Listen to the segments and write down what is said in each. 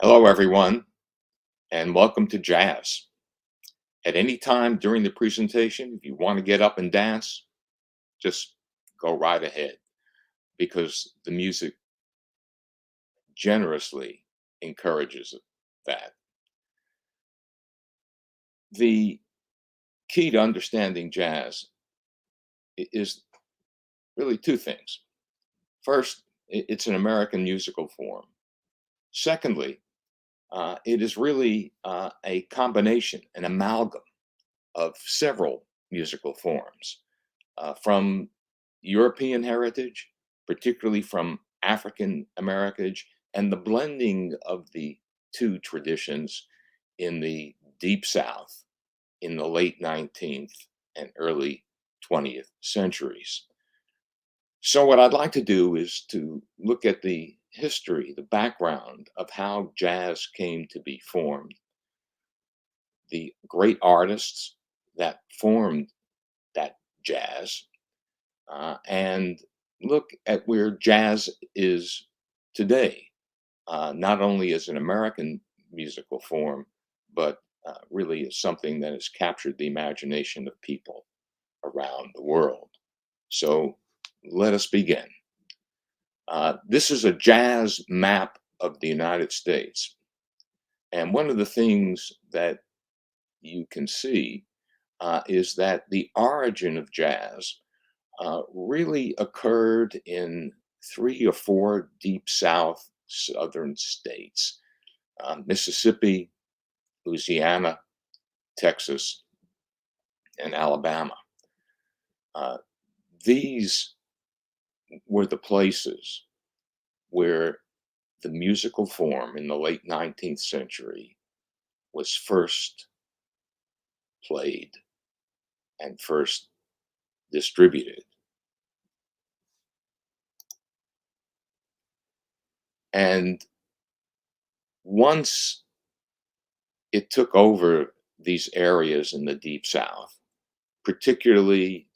Hello, everyone, and welcome to Jazz. At any time during the presentation, if you want to get up and dance, just go right ahead because the music generously encourages that. The key to understanding jazz is really two things. First, it's an American musical form. Secondly, it is really a combination, an amalgam of several musical forms. From European heritage, particularly from African American, and the blending of the two traditions in the Deep South in the late 19th and early 20th centuries. So, what I'd like to do is to look at the history, the background of how jazz came to be formed, the great artists that formed that jazz, and look at where jazz is today, not only as an American musical form, but really as something that has captured the imagination of people around the world. So let us begin. This is a jazz map of the United States. And one of the things that you can see is that the origin of jazz really occurred in three or four deep south southern states: Mississippi, Louisiana, Texas, and Alabama. Uh, these were the places where the musical form in the late 19th century was first played and first distributed. And once it took over these areas in the deep south, particularly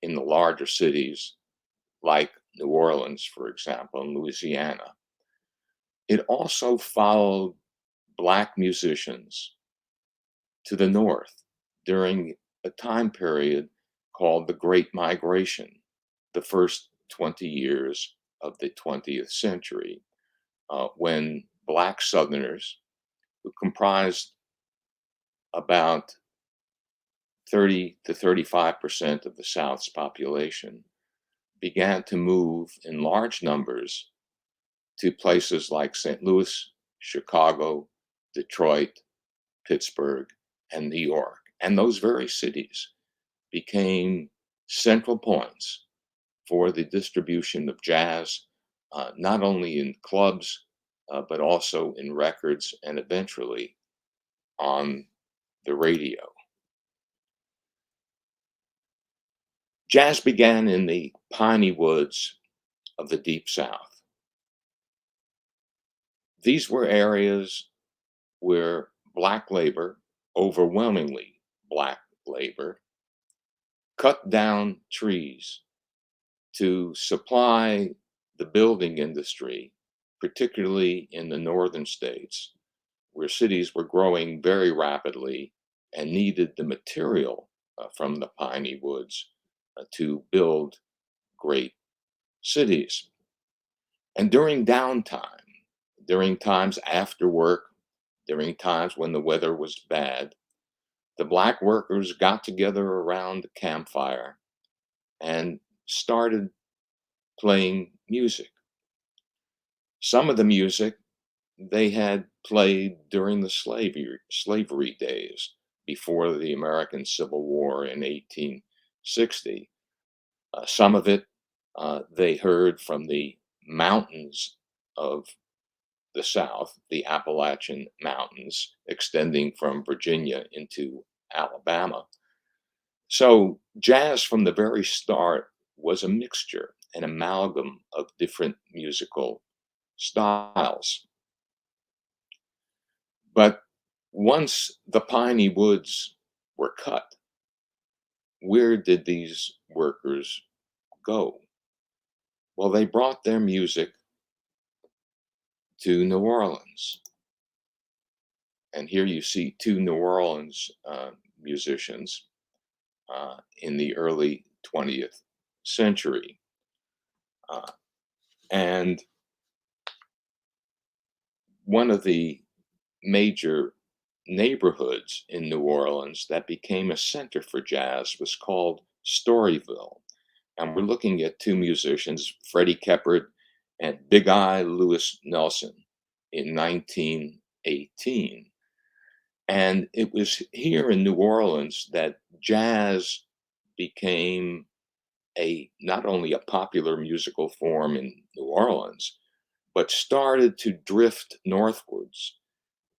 in the larger cities like New Orleans, for example, in Louisiana. It also followed Black musicians to the North during a time period called the Great Migration, the first 20 years of the 20th century, when Black Southerners, who comprised about 30 to 35% of the South's population, began to move in large numbers to places like St. Louis, Chicago, Detroit, Pittsburgh, and New York. And those very cities became central points for the distribution of jazz, not only in clubs, but also in records and eventually on the radio. Jazz began in the piney woods of the Deep South. These were areas where Black labor, overwhelmingly Black labor, cut down trees to supply the building industry, particularly in the northern states, where cities were growing very rapidly and needed the material from the piney woods to build great cities. And during downtime, during times after work, during times when the weather was bad, the Black workers got together around the campfire and started playing music. Some of the music they had played during the slavery days before the American Civil War in 1860. Some of it they heard from the mountains of the South, the Appalachian Mountains, extending from Virginia into Alabama. So, jazz from the very start was a mixture, an amalgam of different musical styles. But once the piney woods were cut, where did these workers go? Well, they brought their music to New Orleans. And here you see two New Orleans musicians in the early 20th century. Uh, and one of the major neighborhoods in New Orleans that became a center for jazz was called Storyville. And we're looking at two musicians, Freddie Keppard and Big Eye Lewis Nelson, in 1918. And it was here in New Orleans that jazz became a not only a popular musical form in New Orleans, but started to drift northwards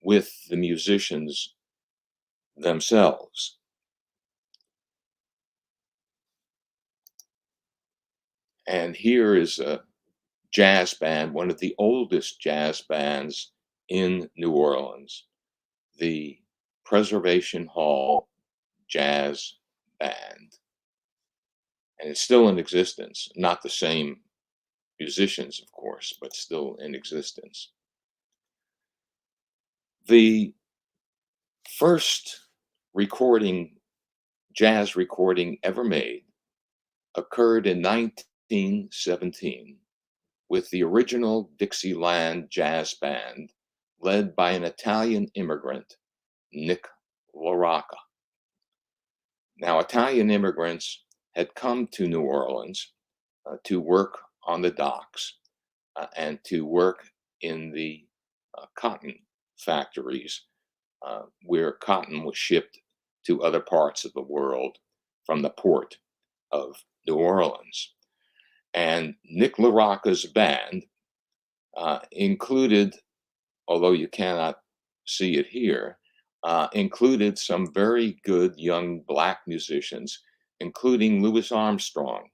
with the musicians themselves. And here is a jazz band, one of the oldest jazz bands in New Orleans, the Preservation Hall Jazz Band. And it's still in existence, not the same musicians, of course, but still in existence. The first recording, jazz recording ever made occurred in 1917 with the original Dixieland Jazz Band led by an Italian immigrant, Nick LaRocca. Now, Italian immigrants had come to New Orleans to work on the docks and to work in the cotton factories where cotton was shipped to other parts of the world from the port of New Orleans. And Nick LaRocca's band included, although you cannot see it here, included some very good young black musicians, including Louis Armstrong,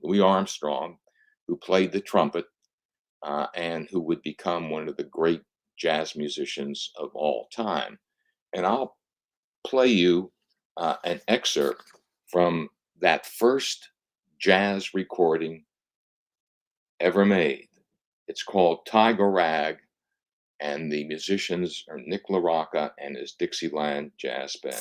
who played the trumpet and who would become one of the great jazz musicians of all time. And I'll play you an excerpt from that first jazz recording ever made. It's called Tiger Rag, and the musicians are Nick LaRocca and his Dixieland Jazz Band.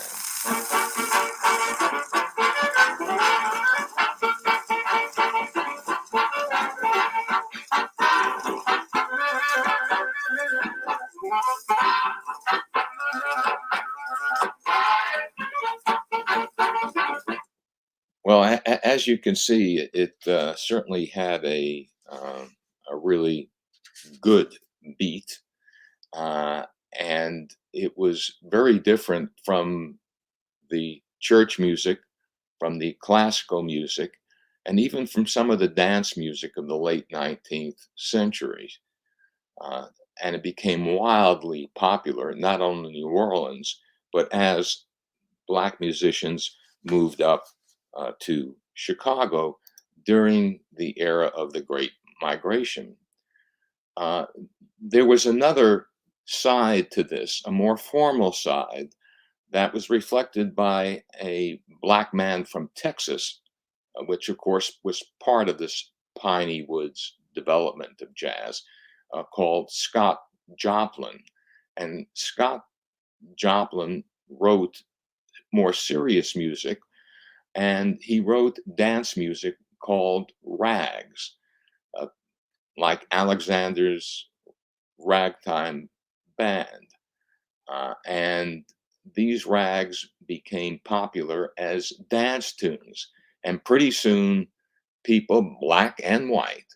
Well, as you can see, it certainly had a really good beat, uh, and it was very different from the church music, from the classical music, and even from some of the dance music of the late 19th century. Uh, and it became wildly popular, not only in New Orleans, but as black musicians moved up to Chicago during the era of the Great Migration. Uh, there was another side to this, a more formal side, that was reflected by a black man from Texas, which of course was part of this Piney Woods development of jazz, called Scott Joplin. And Scott Joplin wrote more serious music, and he wrote dance music called rags, uh, like Alexander's Ragtime Band. And these rags became popular as dance tunes. And pretty soon, people, black and white,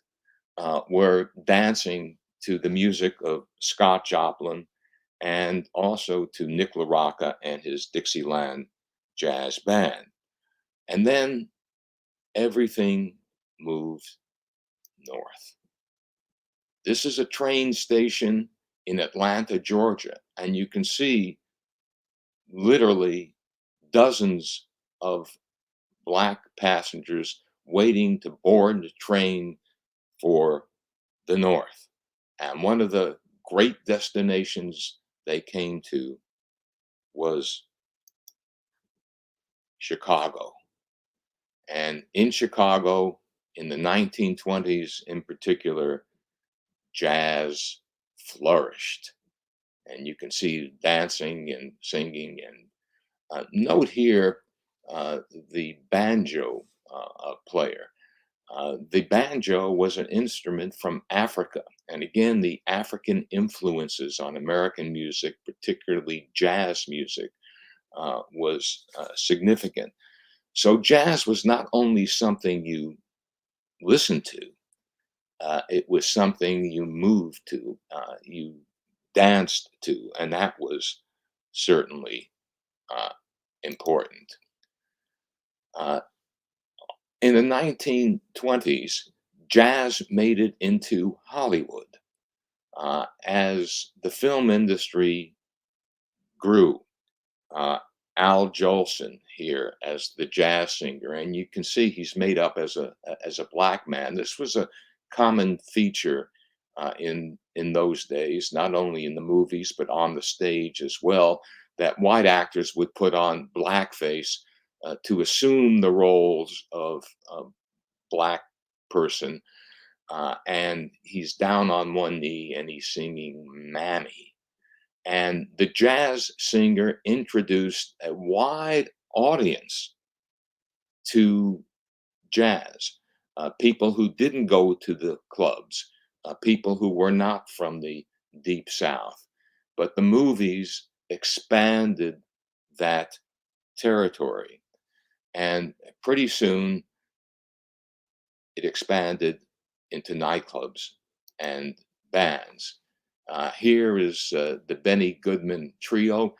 were dancing to the music of Scott Joplin and also to Nick LaRocca and his Dixieland Jazz Band. And then everything moved north. This is a train station in Atlanta, Georgia, and you can see literally dozens of black passengers waiting to board the train for the north. And one of the great destinations they came to was Chicago. And in Chicago, in the 1920s in particular, jazz flourished. and you can see dancing and singing. And note here the banjo player. The banjo was an instrument from Africa. And again, the African influences on American music, particularly jazz music, was significant. So, jazz was not only something you listened to, it was something you moved to, you danced to, and that was certainly uh, important. Uh, in the 1920s, jazz made it into Hollywood as the film industry grew. uh, Al Jolson here as the jazz singer, and you can see he's made up as a black man. This was a common feature in those days, not only in the movies but on the stage as well. That white actors would put on blackface to assume the roles of a black person, and he's down on one knee and he's singing "Mammy." And the jazz singer introduced a wide audience to jazz, people who didn't go to the clubs, people who were not from the Deep South. But the movies expanded that territory. And pretty soon it expanded into nightclubs and bands. Here is the Benny Goodman Trio.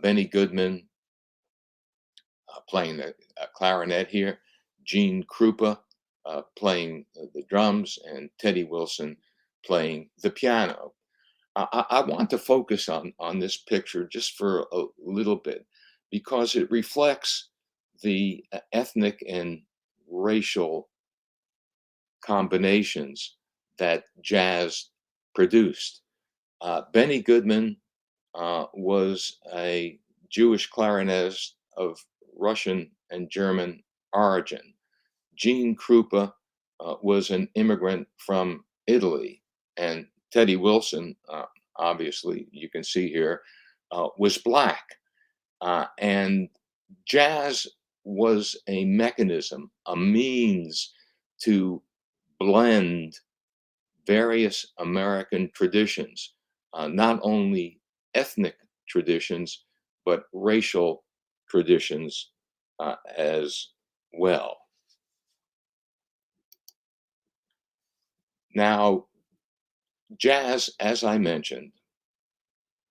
Benny Goodman playing the clarinet here, Gene Krupa playing the drums, and Teddy Wilson playing the piano. I want to focus on this picture just for a little bit because it reflects the ethnic and racial combinations that jazz produced. Benny Goodman was a Jewish clarinetist of Russian and German origin. Gene Krupa was an immigrant from Italy, and Teddy Wilson, obviously, you can see here, was black. And jazz was a mechanism, a means to blend various American traditions, not only ethnic traditions, but racial traditions as well. Now, jazz, as I mentioned,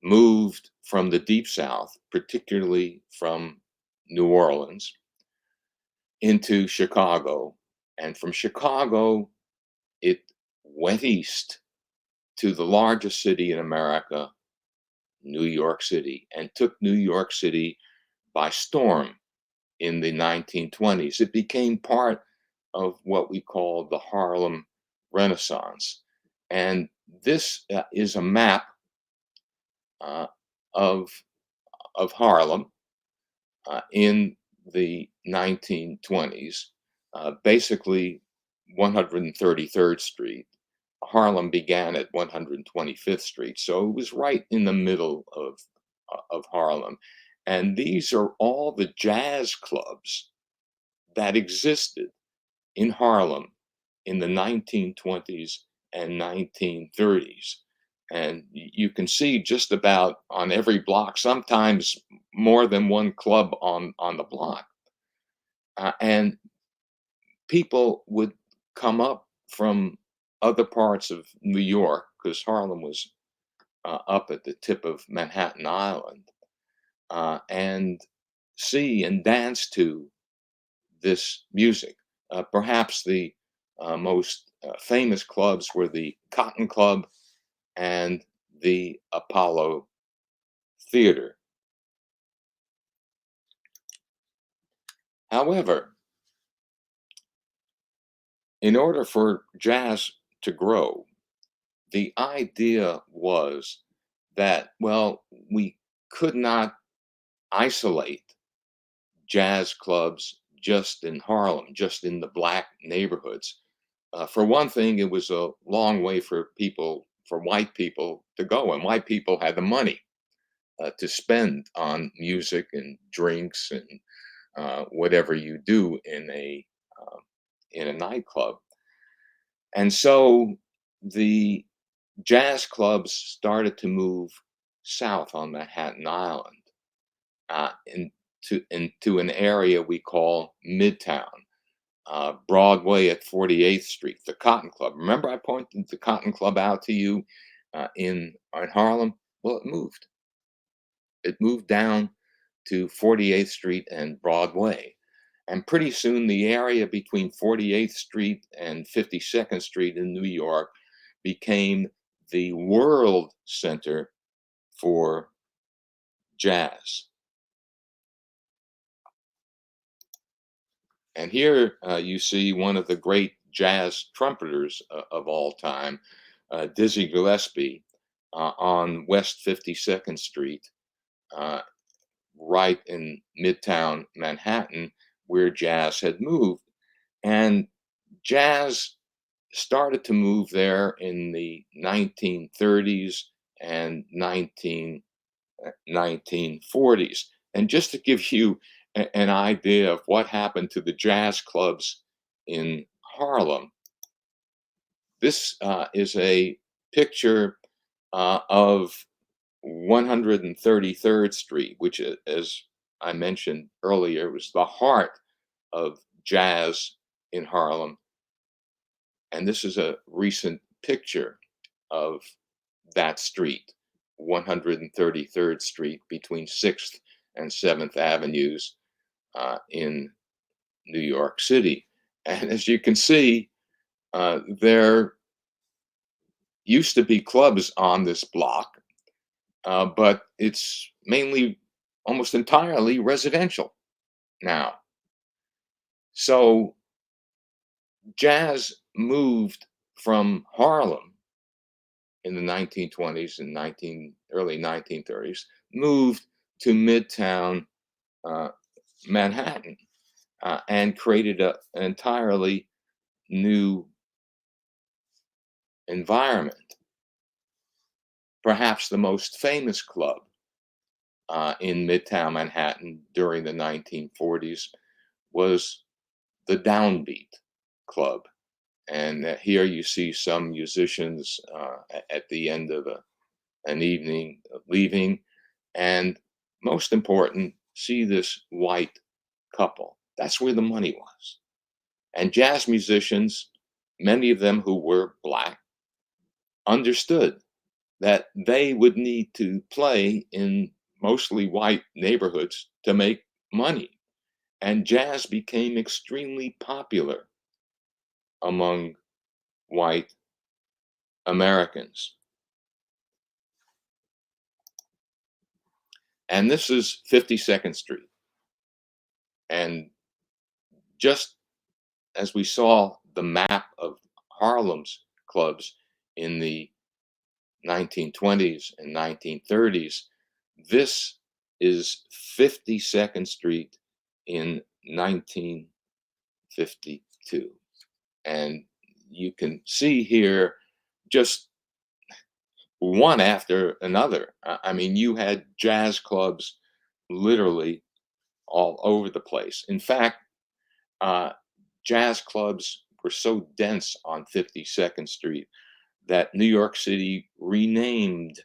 moved from the Deep South, particularly from New Orleans, into Chicago. And from Chicago, it went east to the largest city in America, New York City, and took New York City by storm in the 1920s. It became part of what we call the Harlem Renaissance. And this is a map uh, of, of Harlem in the 1920s, basically 133rd Street. Harlem began at 125th Street, so it was right in the middle of Harlem. And these are all the jazz clubs that existed in Harlem in the 1920s and 1930s. And you can see just about on every block, sometimes more than one club on the block. And people would come up from other parts of New York because Harlem was up at the tip of Manhattan Island, and see and dance to this music. Perhaps the most famous clubs were the Cotton Club and the Apollo Theater. However, in order for jazz to grow, the idea was that, well, we could not isolate jazz clubs just in Harlem, just in the black neighborhoods. For one thing, it was a long way for people for white people to go, and white people had the money to spend on music and drinks and whatever you do uh, in a nightclub. And so the jazz clubs started to move south on Manhattan Island into an area we call Midtown, Broadway at 48th Street, the Cotton Club. Remember, I pointed the Cotton Club out to you in Harlem. Well, it moved. It moved down to 48th Street and Broadway. And pretty soon, the area between 48th Street and 52nd Street in New York became the world center for jazz. And here you see one of the great jazz trumpeters of all time, Dizzy Gillespie, on West 52nd Street, uh, right in Midtown Manhattan, where jazz had moved. And jazz started to move there in the 1930s and 1940s. And just to give you an idea of what happened to the jazz clubs in Harlem, this is a picture of 133rd Street, which, as I mentioned earlier, was the heart of jazz in Harlem. And this is a recent picture of that street, 133rd Street, between 6th and 7th Avenues in New York City. And as you can see, there used to be clubs on this block, but it's mainly almost entirely residential now. So jazz moved from Harlem in the 1920s and early 1930s, moved to Midtown uh, Manhattan, and created an entirely new environment. Perhaps the most famous club in Midtown Manhattan during the 1940s was the Downbeat Club. And here you see some musicians at the end of an evening leaving. And most important, see this white couple. That's where the money was. And jazz musicians, many of them who were black, understood that they would need to play in mostly white neighborhoods to make money. And jazz became extremely popular among white Americans. And this is 52nd Street. And just as we saw the map of Harlem's clubs in the 1920s and 1930s, this is 52nd Street in 1952. And you can see here just one after another. I mean, you had jazz clubs literally all over the place. In fact, uh, jazz clubs were so dense on 52nd Street that New York City renamed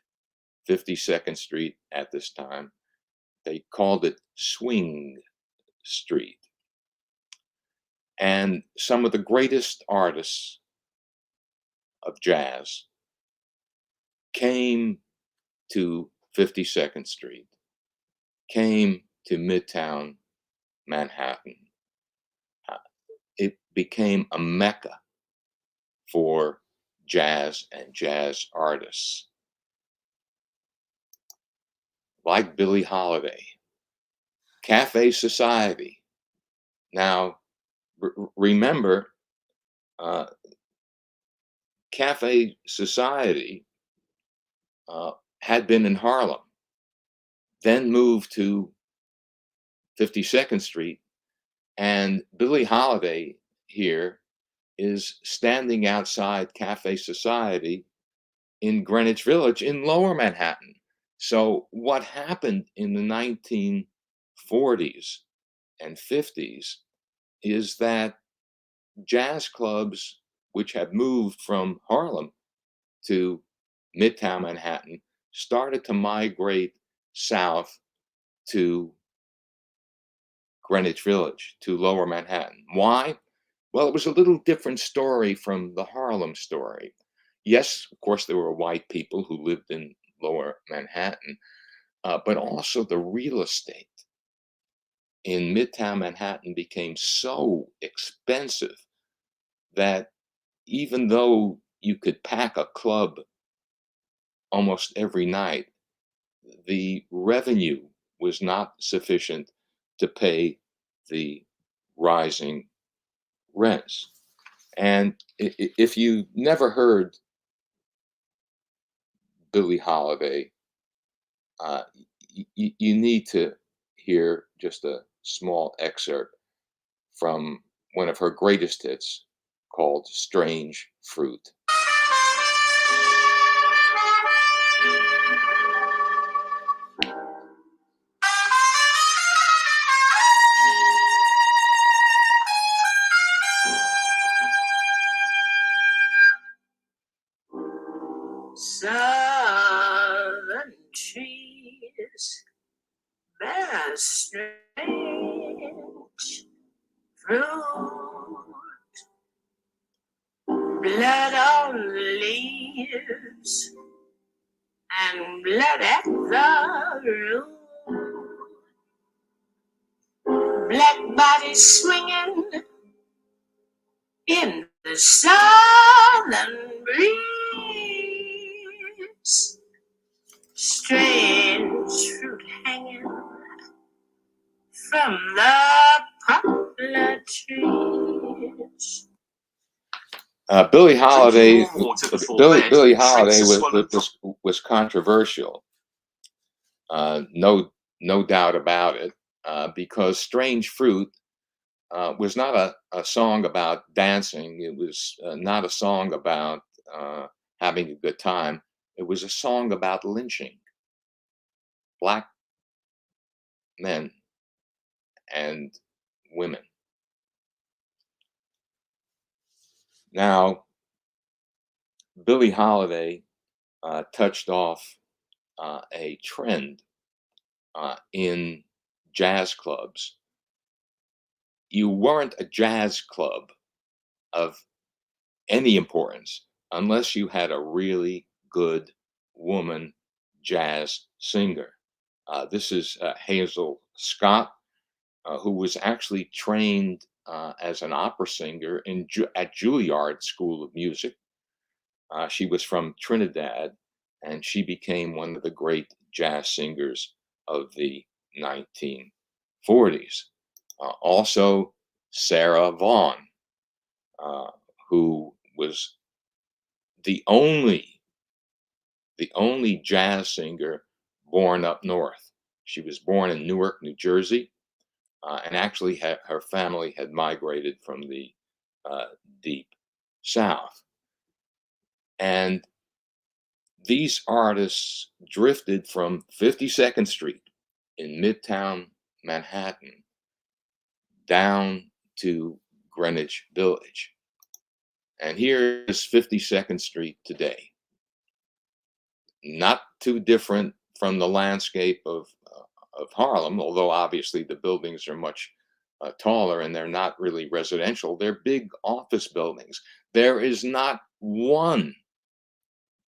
52nd Street at this time. They called it Swing Street. And some of the greatest artists of jazz came to 52nd Street, came to Midtown Manhattan. Uh, it became a mecca for jazz and jazz artists like Billie Holiday, Cafe Society. Now, remember, uh, Cafe Society had been in Harlem, then moved to 52nd Street, and Billie Holiday, here, is standing outside Cafe Society in Greenwich Village in Lower Manhattan. So what happened in the 1940s and 50s is that jazz clubs, which had moved from Harlem to Midtown Manhattan, started to migrate south to Greenwich Village, to Lower Manhattan. Why? Well, it was a little different story from the Harlem story. Yes, of course, there were white people who lived in Lower Manhattan, but also the real estate in Midtown Manhattan became so expensive that even though you could pack a club almost every night, the revenue was not sufficient to pay the rising rents. And if you never heard Billie Holiday, you need to hear just a small excerpt from one of her greatest hits called Strange Fruit. Southern trees bear strange fruit, blood on leaves and blood at the root. Black bodies swinging in the southern breeze. Strange fruit hanging from the poplar trees. Billie Holiday, Billie Holiday was controversial. No doubt about it, because Strange Fruit was not a song about dancing. It was not a song about having a good time. It was a song about lynching black men and women. Now, Billie Holiday touched off a trend in jazz clubs. You weren't a jazz club of any importance unless you had a really good woman jazz singer. This is Hazel Scott, who was actually trained as an opera singer at Juilliard School of Music. She was from Trinidad, and she became one of the great jazz singers of the 1940s. Also, Sarah Vaughan, uh, who was the only the only jazz singer born up north. She was born in Newark, New Jersey, and actually her family had migrated from the uh, deep south. And these artists drifted from 52nd Street in Midtown Manhattan down to Greenwich Village. And here is 52nd Street today. Not too different from the landscape of Harlem, although obviously the buildings are much taller and they're not really residential. They're big office buildings. There is not one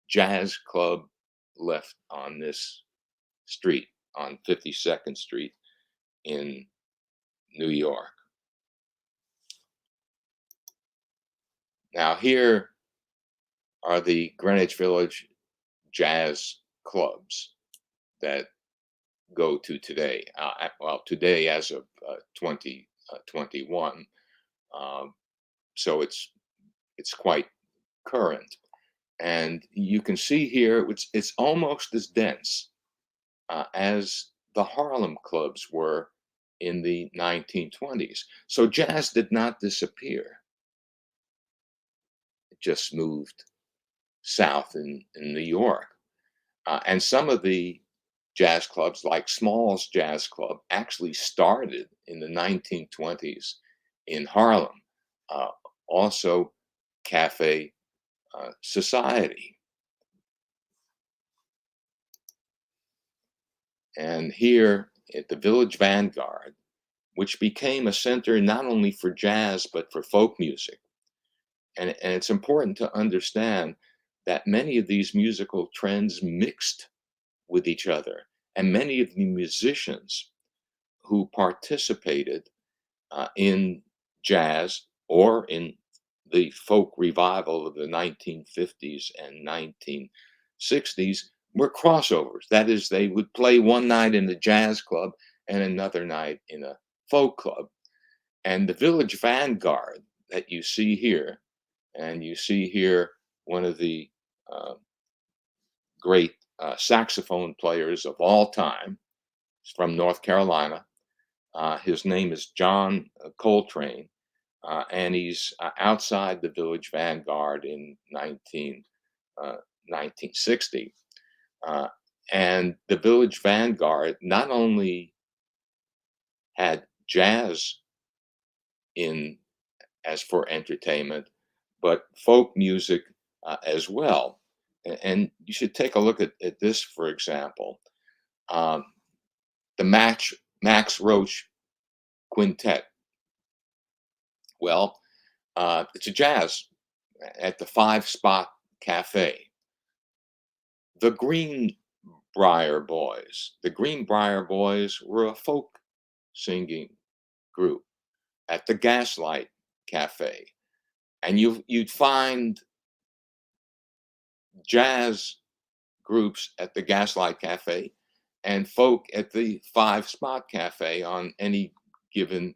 jazz club left on this street, on 52nd Street in New York. Now, here are the Greenwich Village jazz clubs that go to today. Well, today as of 2021. So it's quite current. And you can see here it's almost as dense as the Harlem clubs were in the 1920s. So jazz did not disappear. It just moved South in New York. And some of the jazz clubs, like Small's Jazz Club, actually started in the 1920s in Harlem. Uh, Also, Cafe Society. And here at the Village Vanguard, which became a center not only for jazz, but for folk music. And it's important to understand that many of these musical trends mixed with each other. And many of the musicians who participated in jazz or in the folk revival of the 1950s and 1960s were crossovers. That is, they would play one night in a jazz club and another night in a folk club. And the Village Vanguard that you see here, and you see here one of the uh, great saxophone players of all time from North Carolina. His name is John Coltrane, and he's outside the Village Vanguard in 1960. Uh, and the Village Vanguard not only had jazz in as for entertainment, but folk music as well. And you should take a look at this, for example. Um, the Max Roach Quintet. Well, it's a jazz at the Five Spot Cafe. The Greenbrier Boys. The Greenbrier Boys were a folk singing group at the Gaslight Cafe. And you'd find jazz groups at the Gaslight Cafe and folk at the Five Spot Cafe on any given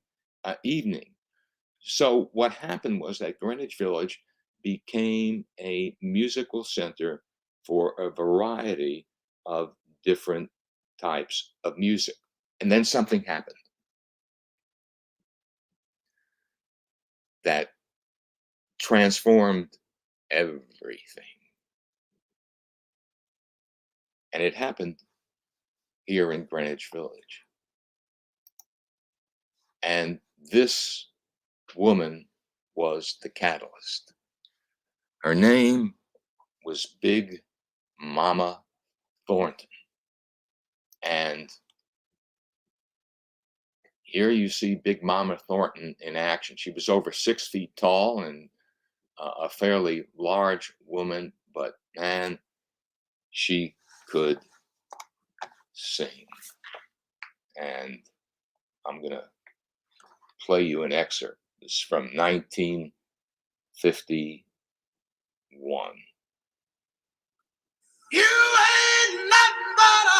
evening. So what happened was that Greenwich Village became a musical center for a variety of different types of music. And then something happened that transformed everything. And it happened here in Greenwich Village. And this woman was the catalyst. Her name was Big Mama Thornton. And here you see Big Mama Thornton in action. She was over 6 feet tall and a fairly large woman, but man, she could sing. And I'm going to play you an excerpt. This is from 1951. You ain't nothing but a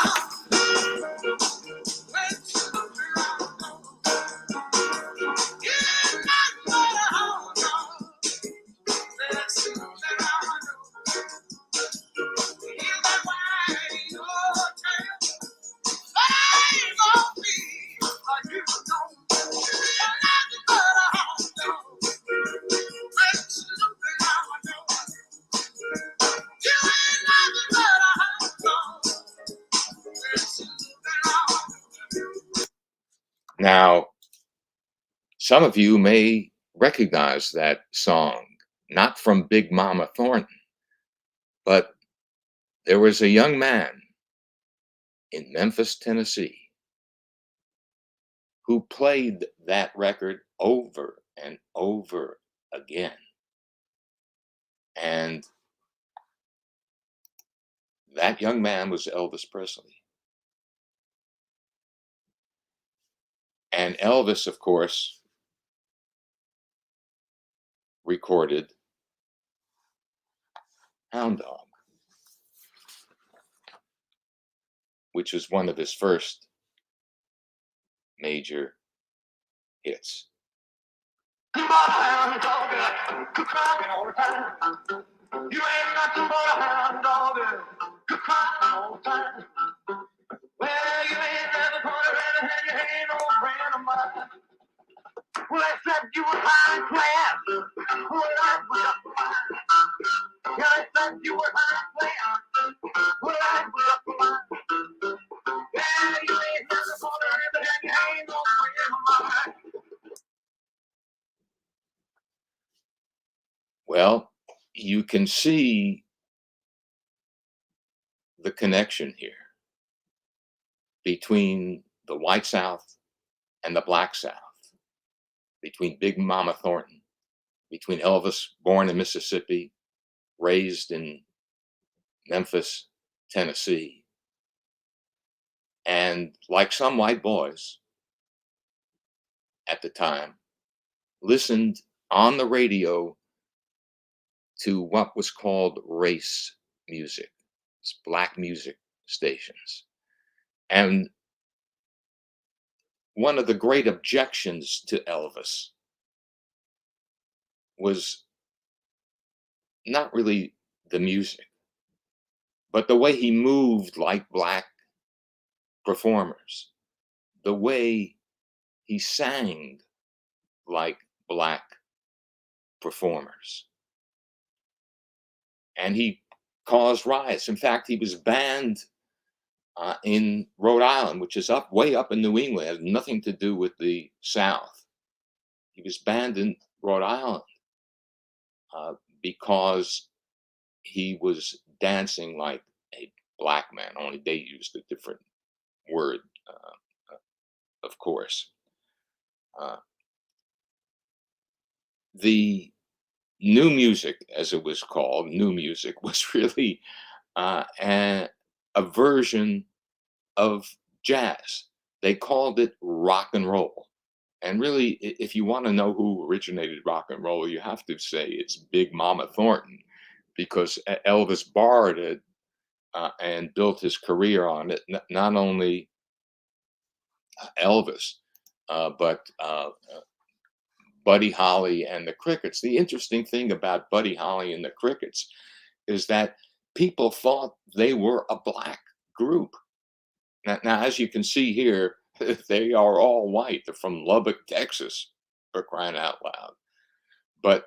you ain't nothing but a hound dog. That's that I know. You that wag your tail, but I ain't gonna be like you know. You ain't nothing but a hound dog. That's that I know. You ain't nothing but a hound dog. That's that I know. Now, some of you may recognize that song, not from Big Mama Thornton, but there was a young man in Memphis, Tennessee, who played that record over and over again. And that young man was Elvis Presley. And Elvis, of course, recorded Hound Dog, which was one of his first major hits. Hound dog, crying all the time. You ain't nothing but a hound dog, crying all the time. Well, you ain't never put a red hand, you ain't no friend of mine. Well, except you were high class. Well, I was yeah, except you were you can see the connection here between the white South and the black South, between Big Mama Thornton, between Elvis, born in Mississippi, raised in Memphis, Tennessee, and like some white boys at the time, listened on the radio to what was called race music. It's black music stations. And one of the great objections to Elvis was not really the music, but the way he moved like black performers, the way he sang like black performers. And he caused riots. In fact, he was banned in Rhode Island, which is up way up in New England, has nothing to do with the South. He was banned in Rhode Island uh, because he was dancing like a black man. Only they used a different word, of course. Uh, the new music, as it was called, new music was really a version of jazz. They called it rock and roll. And really, if you want to know who originated rock and roll, you have to say it's Big Mama Thornton, because Elvis borrowed it and built his career on it. Not only Elvis, but Buddy Holly and the Crickets. The interesting thing about Buddy Holly and the Crickets is that people thought they were a black group. Now, as you can see here, they are all white. They're from Lubbock, Texas, for crying out loud. But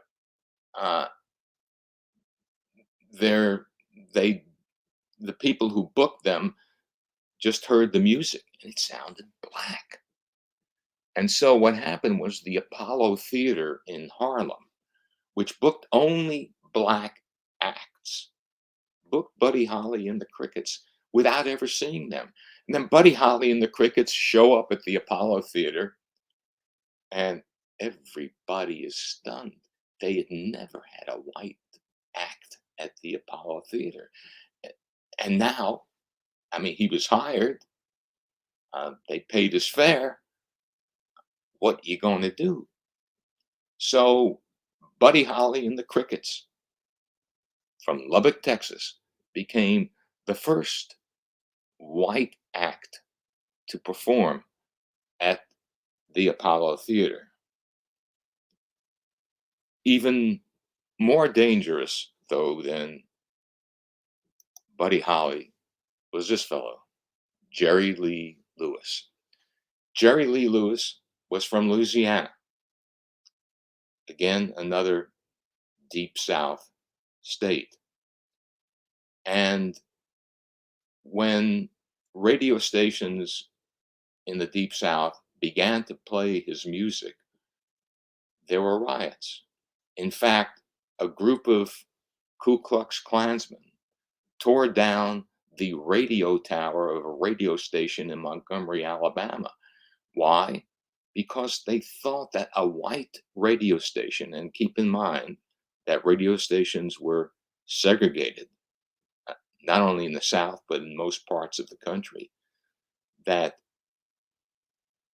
uh, they're they the people who booked them just heard the music and it sounded black. And so what happened was the Apollo Theater in Harlem, which booked only black acts, booked Buddy Holly and the Crickets without ever seeing them. And then Buddy Holly and the Crickets show up at the Apollo Theater, and everybody is stunned. They had never had a white act at the Apollo Theater. And now, I mean, he was hired, they paid his fare. What you going to do? So, Buddy Holly and the Crickets from Lubbock, Texas, became the first white act to perform at the Apollo Theater. Even more dangerous, though, than Buddy Holly was this fellow, Jerry Lee Lewis. Jerry Lee Lewis was from Louisiana. Again, another deep South state. And when radio stations in the deep South began to play his music, there were riots. In fact, a group of Ku Klux Klansmen tore down the radio tower of a radio station in Montgomery, Alabama. Why? Because they thought that a white radio station, and keep in mind that radio stations were segregated, not only in the South, but in most parts of the country, that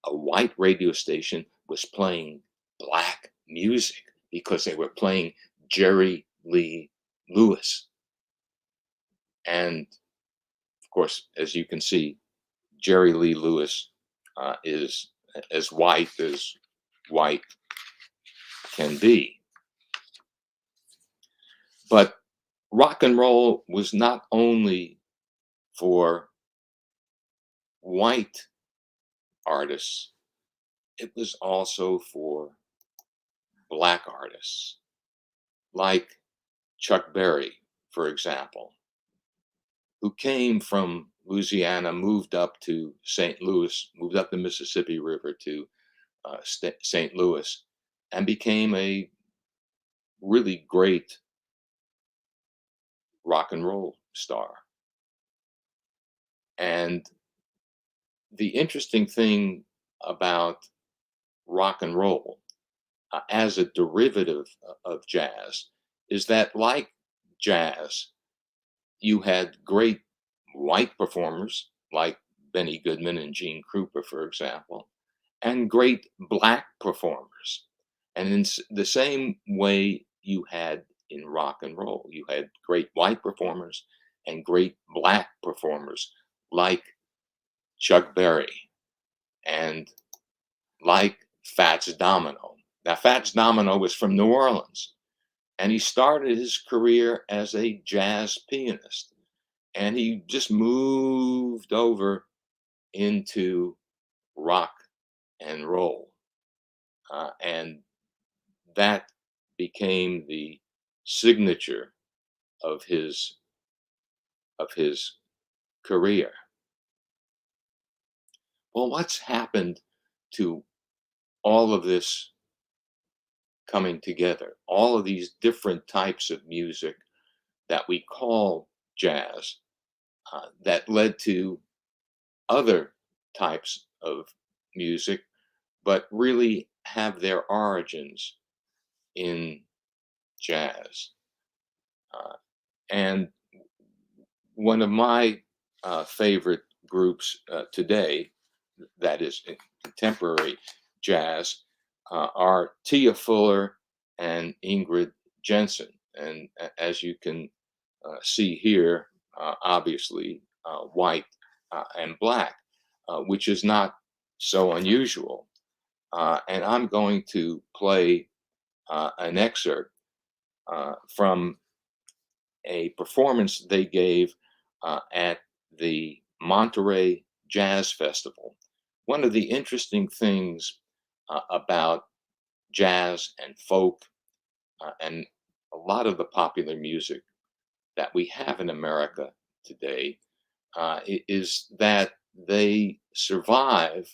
a white radio station was playing black music because they were playing Jerry Lee Lewis. And of course, as you can see, Jerry Lee Lewis is as white can be. But rock and roll was not only for white artists, it was also for black artists, like Chuck Berry, for example, who came from Louisiana, moved up to St. Louis, moved up the Mississippi River to St. Louis, and became a really great rock and roll star. And the interesting thing about rock and roll as a derivative of jazz is that, like jazz, you had great white performers like Benny Goodman and Gene Krupa, for example, and great black performers. And in the same way you had in rock and roll, you had great white performers and great black performers like Chuck Berry and like Fats Domino. Now, Fats Domino was from New Orleans, and he started his career as a jazz pianist, and he just moved over into rock and roll, and that became the signature of his career. Well, what's happened to all of this coming together? All of these different types of music that we call jazz, that led to other types of music, but really have their origins in jazz. Uh, and one of my favorite groups today, that is in contemporary jazz, are Tia Fuller and Ingrid Jensen. And as you can see here, obviously white and black, which is not so unusual. And I'm going to play an excerpt from a performance they gave at the Monterey Jazz Festival. One of the interesting things about jazz and folk and a lot of the popular music that we have in America today is that they survive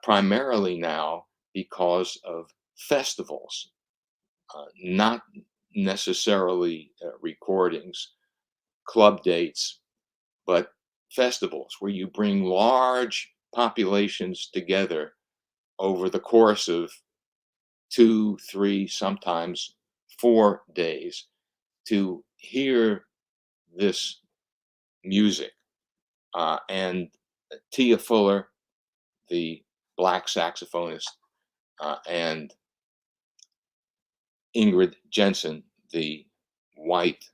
primarily now because of festivals, not necessarily recordings, club dates, but festivals where you bring large populations together over the course of 2, 3, sometimes 4 days to hear this music. And Tia Fuller, the black saxophonist, and Ingrid Jensen, the white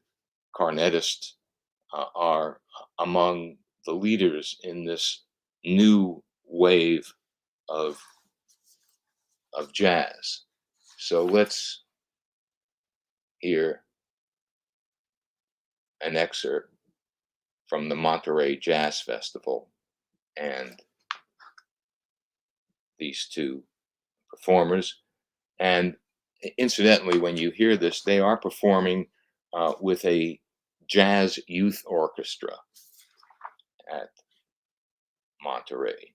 cornetist, are among the leaders in this new wave of jazz. So let's hear an excerpt from the Monterey Jazz Festival and these two performers. And incidentally, when you hear this, they are performing with a jazz youth orchestra at Monterey.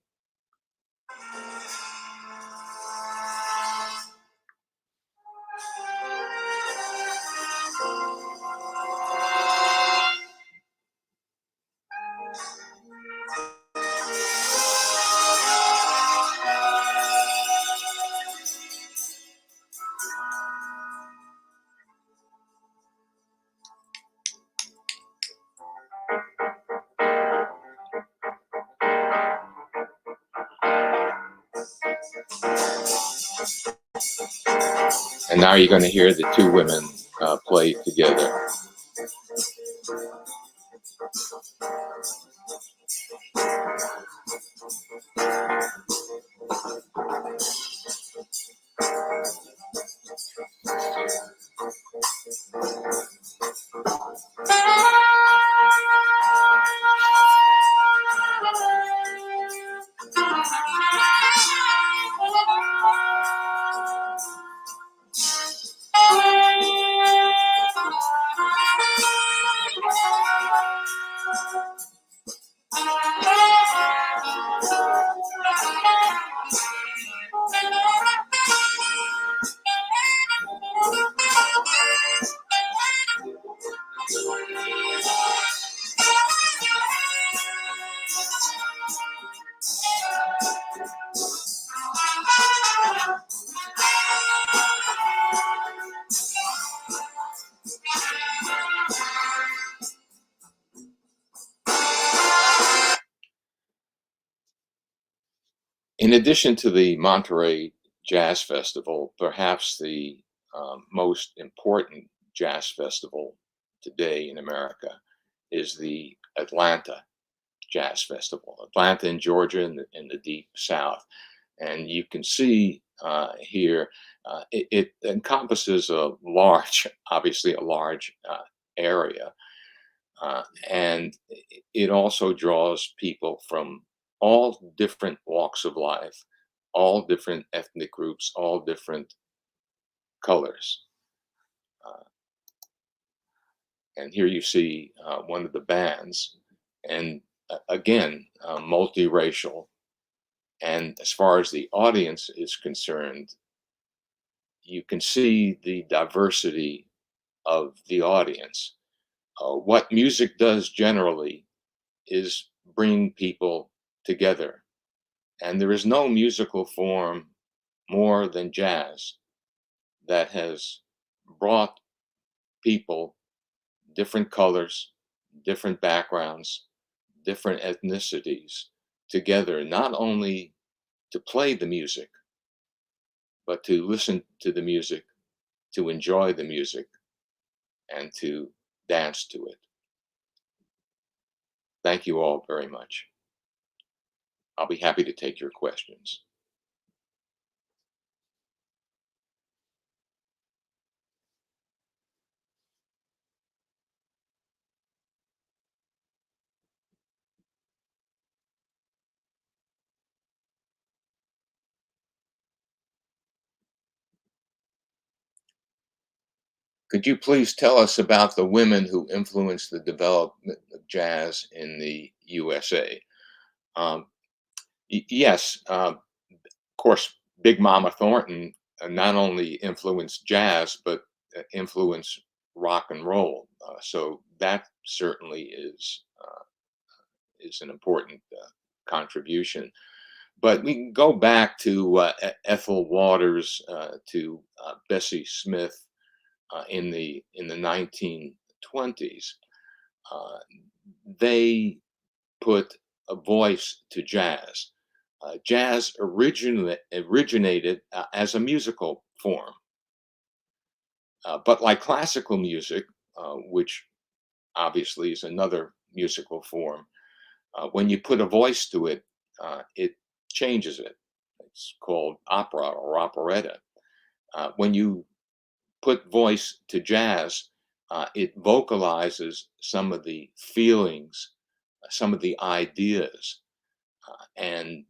And now you're going to hear the two women play together. In addition to the Monterey Jazz Festival, perhaps the most important jazz festival today in America is the Atlanta Jazz Festival. Atlanta in Georgia in the deep South. And you can see here, it encompasses a large, obviously a large area. And it also draws people from all different walks of life, all different ethnic groups, all different colors. Uh, and here you see one of the bands, and again, multiracial. And as far as the audience is concerned, you can see the diversity of the audience. What music does generally is bring people together. And there is no musical form more than jazz that has brought people, different colors, different backgrounds, different ethnicities together, not only to play the music, but to listen to the music, to enjoy the music, and to dance to it. Thank you all very much. I'll be happy to take your questions. Could you please tell us about the women who influenced the development of jazz in the USA? Um, yes, of course, Big Mama Thornton not only influenced jazz, but influenced rock and roll. So that certainly is an important contribution. But we can go back to Ethel Waters, to Bessie Smith in the 1920s. Uh, they put a voice to jazz. Jazz originated as a musical form, but like classical music, which obviously is another musical form, when you put a voice to it, it changes it. It's called opera or operetta. When you put voice to jazz, it vocalizes some of the feelings, some of the ideas, and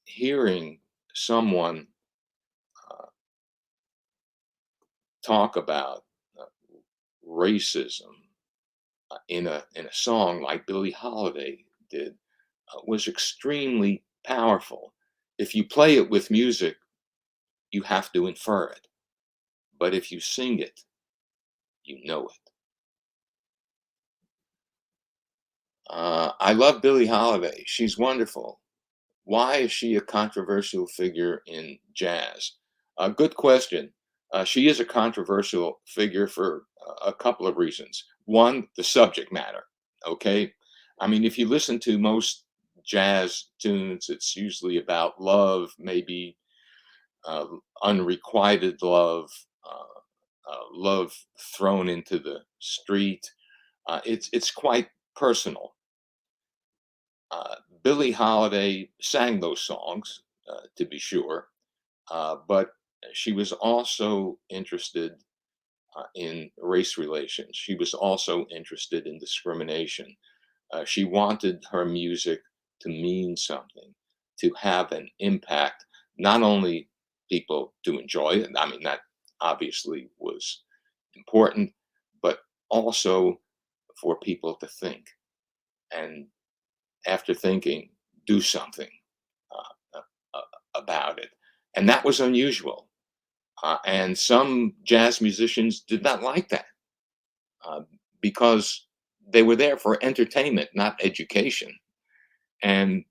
hearing someone uh, talk about uh, racism in a song like Billie Holiday did was extremely powerful. If you play it with music, you have to infer it, but if you sing it, you know it. I love Billie Holiday. She's wonderful. Why is she a controversial figure in jazz? A good question. She is a controversial figure for a couple of reasons. One, the subject matter. Okay. I mean, if you listen to most jazz tunes, it's usually about love, maybe uh, unrequited love, love thrown into the street. It's quite personal. Uh, Billie Holiday sang those songs, to be sure, but she was also interested in race relations. She was also interested in discrimination. She wanted her music to mean something, to have an impact, not only people to enjoy it. I mean, that obviously was important, but also for people to think. And after thinking, do something about it. And that was unusual. And some jazz musicians did not like that uh, because they were there for entertainment, not education. And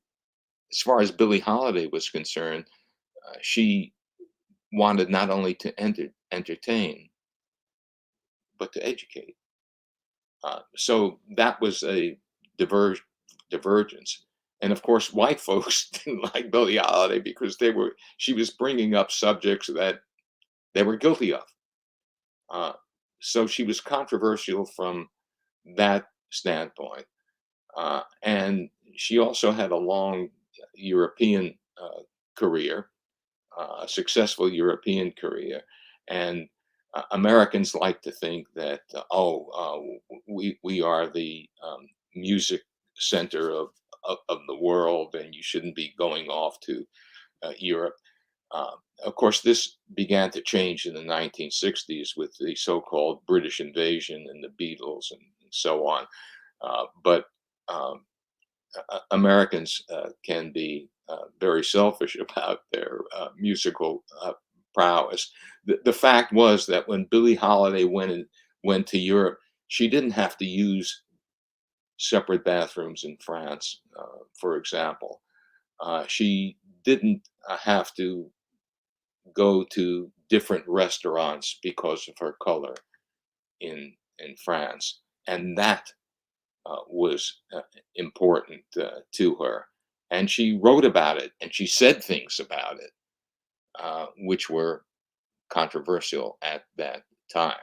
as far as Billie Holiday was concerned, she wanted not only to entertain, but to educate. So that was a diver- divergence. And of course, white folks didn't like Billie Holiday because she was bringing up subjects that they were guilty of. Uh, so she was controversial from that standpoint. And she also had a long European career, a successful European career. And Americans like to think that, we are the music center of the world, and you shouldn't be going off to Europe. Uh, of course, this began to change in the 1960s with the so-called British invasion and the Beatles and so on. But um, Americans can be very selfish about their musical prowess. The fact was that when Billie Holiday went to Europe, she didn't have to use separate bathrooms in France, for example. She didn't have to go to different restaurants because of her color in France, and that was important to her. And she wrote about it, and she said things about it, which were controversial at that time.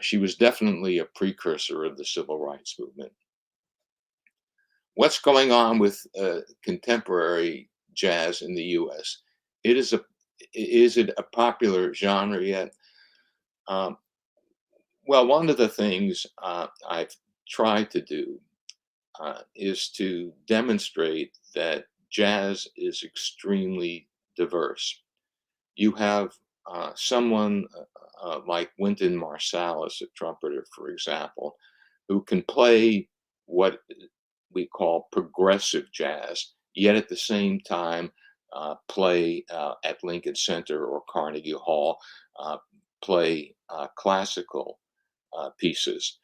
She was definitely a precursor of the civil rights movement. What's going on with contemporary jazz in the U.S.? It is it a popular genre yet? Um, well, one of the things I've tried to do is to demonstrate that jazz is extremely diverse. You have someone like Wynton Marsalis, a trumpeter, for example, who can play what we call progressive jazz, yet at the same time play at Lincoln Center or Carnegie Hall, uh, play classical pieces.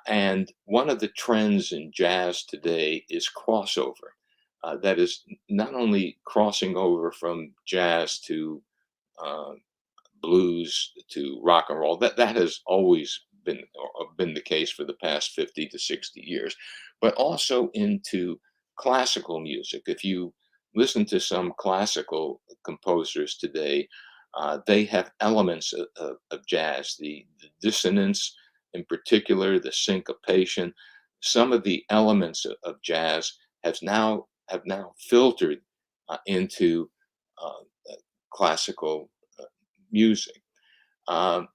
And one of the trends in jazz today is crossover. That is not only crossing over from jazz to uh, blues to rock and roll. That has always been the case for the past 50 to 60 years, but also into classical music. If you listen to some classical composers today, they have elements of jazz, the dissonance in particular, the syncopation. Some of the elements of jazz have now filtered into classical music. Um,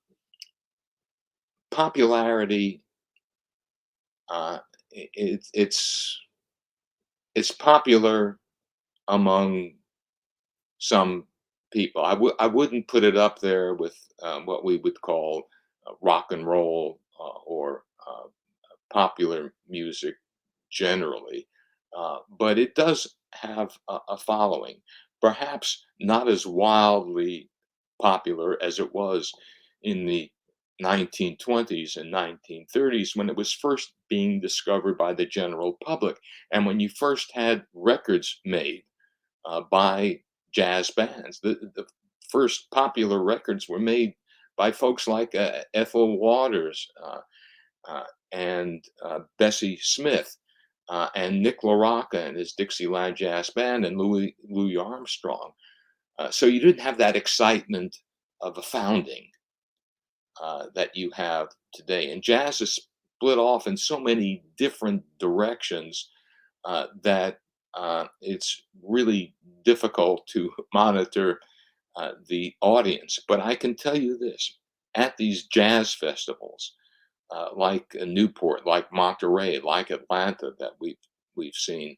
Popularity, it's popular among some people. I wouldn't put it up there with what we would call rock and roll or popular music generally, but it does have a following. Perhaps not as wildly popular as it was in the 1920s and 1930s when it was first being discovered by the general public, and when you first had records made by jazz bands. The first popular records were made by folks like Ethel Waters and Bessie Smith and Nick LaRocca and his Dixieland Jazz Band and Louis Armstrong. So you didn't have that excitement of a founding that you have today. And jazz is split off in so many different directions that it's really difficult to monitor the audience. But I can tell you this: at these jazz festivals, like Newport, like Monterey, like Atlanta, that we've seen,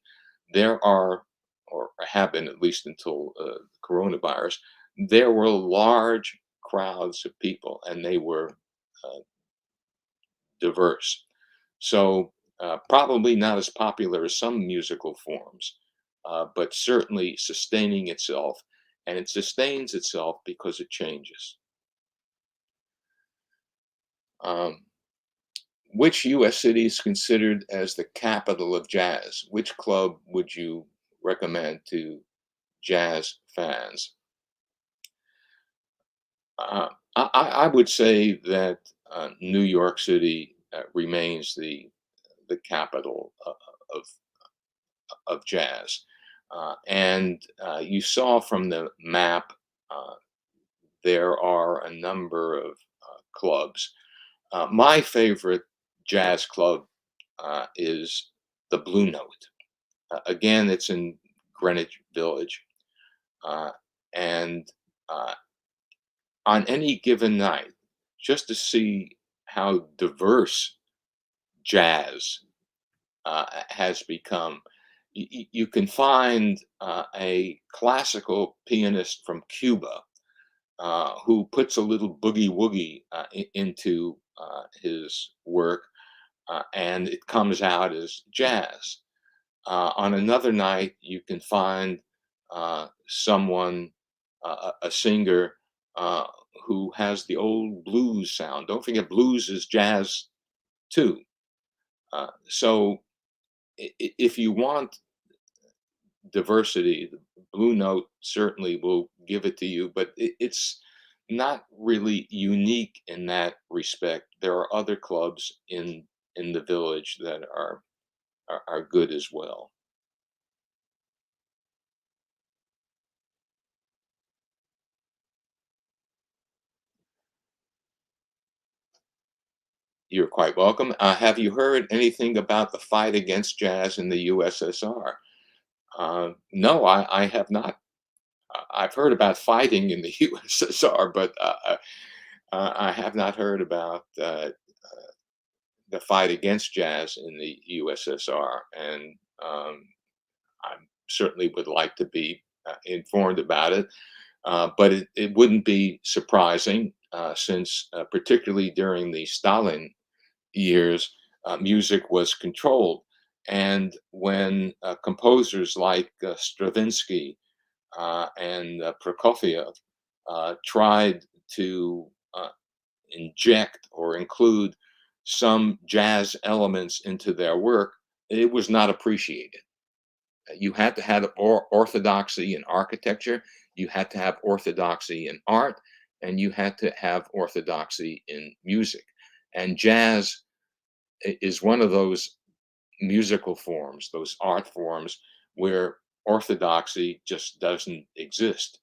there are, or have been at least until coronavirus, there were large crowds of people, and they were uh, diverse. So probably not as popular as some musical forms, but certainly sustaining itself, and it sustains itself because it changes. Um, which U.S. city is considered as the capital of jazz? Which club would you recommend to jazz fans? I would say that New York City remains the capital of of jazz. And you saw from the map, uh, there are a number of clubs. My favorite jazz club is the Blue Note. Again, it's in Greenwich Village. Uh, and uh, on any given night, just to see how diverse jazz has become. You can find a classical pianist from Cuba who puts a little boogie woogie into his work, and it comes out as jazz. On another night, you can find someone, a singer, uh, who has the old blues sound. Don't forget, blues is jazz too. So if you want diversity, the Blue Note certainly will give it to you, but it's not really unique in that respect. There are other clubs in the village that are good as well. You're quite welcome. Have you heard anything about the fight against jazz in the USSR? No, I have not. I've heard about fighting in the USSR, but I have not heard about the fight against jazz in the USSR, and I certainly would like to be informed about it. But it wouldn't be surprising since, particularly during the Stalin years, music was controlled. And when composers like Stravinsky and Prokofiev tried to inject or include some jazz elements into their work, it was not appreciated. You had to have orthodoxy in architecture, you had to have orthodoxy in art, and you had to have orthodoxy in music. And jazz is one of those musical forms, those art forms where orthodoxy just doesn't exist.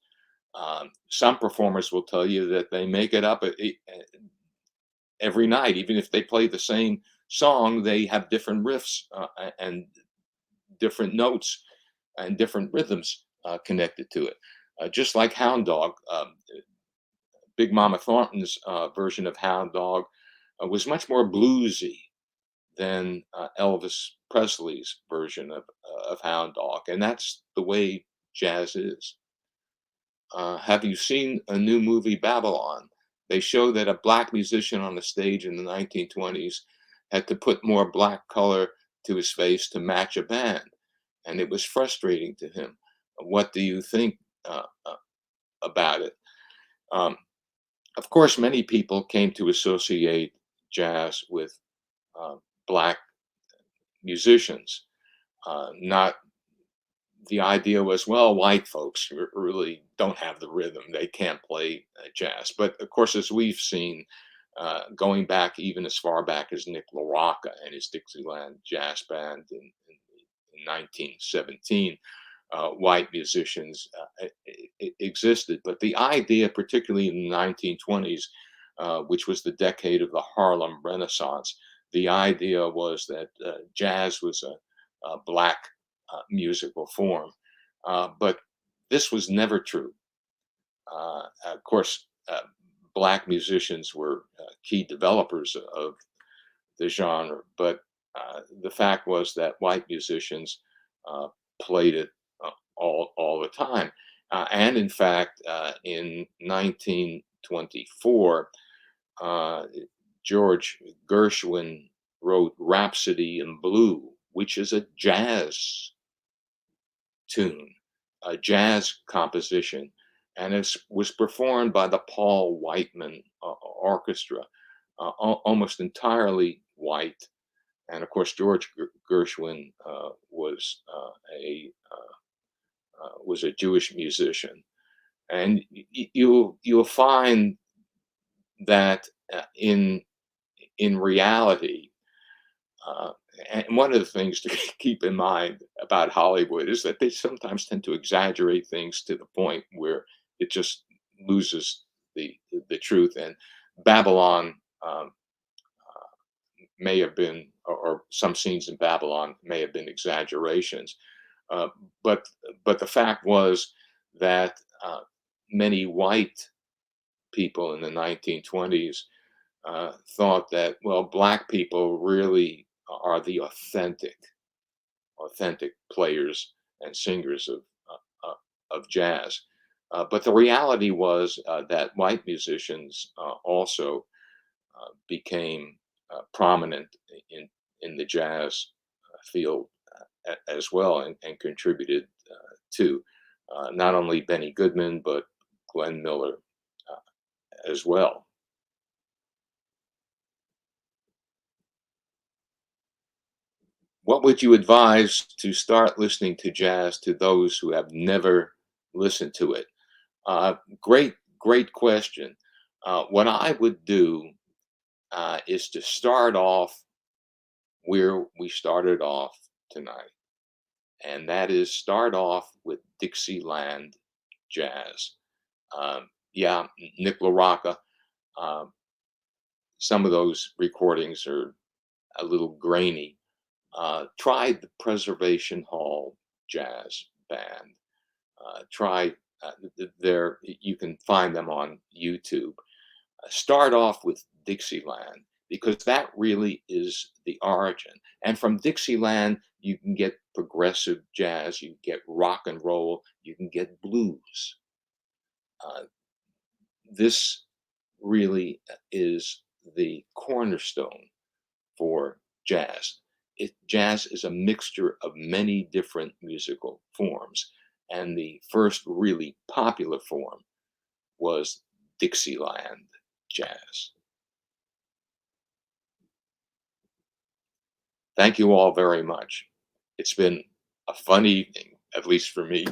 Some performers will tell you that they make it up every night, even if they play the same song, they have different riffs and different notes and different rhythms connected to it. Just like Hound Dog, Big Mama Thornton's version of Hound Dog was much more bluesy than Elvis Presley's version of Hound Dog, and that's the way jazz is. Have you seen a new movie, Babylon? They show that a black musician on the stage in the 1920s had to put more black color to his face to match a band, and it was frustrating to him. What do you think about it? Um, of course, many people came to associate jazz with uh, black musicians. Not the idea was, well, white folks really don't have the rhythm; they can't play jazz. But of course, as we've seen, going back even as far back as Nick LaRocca and his Dixieland Jazz Band in 1917, white musicians existed. But the idea, particularly in the 1920s, which was the decade of the Harlem Renaissance, the idea was that jazz was a black musical form. But this was never true. Of course, black musicians were key developers of the genre, but the fact was that white musicians uh, played it all the time. And in fact, in 1924, uh, George Gershwin wrote Rhapsody in Blue, which is a jazz tune, a jazz composition, and it was performed by the Paul Whiteman Orchestra, almost entirely white. And of course, George Gershwin was a Jewish musician, and you'll find that in reality, uh, and one of the things to keep in mind about Hollywood is that they sometimes tend to exaggerate things to the point where it just loses the the truth. And Babylon may have been, or some scenes in Babylon may have been exaggerations. Uh, but the fact was that many white people in the 1920s thought that, well, black people really are the authentic players and singers of jazz. But the reality was that white musicians also became prominent in the jazz field as well, and contributed to not only Benny Goodman but Glenn Miller as well. What would you advise to start listening to jazz to those who have never listened to it? Great question. What I would do is to start off where we started off tonight, and that is start off with Dixieland jazz. Yeah, Nick LaRocca. Um, some of those recordings are a little grainy. Try the Preservation Hall Jazz Band. Try there. You can find them on YouTube. Start off with Dixieland because that really is the origin. And from Dixieland, you can get progressive jazz, you can get rock and roll, you can get blues. Uh, this really is the cornerstone for jazz. Jazz is a mixture of many different musical forms, and the first really popular form was Dixieland jazz. Thank you all very much. It's been a fun evening, at least for me.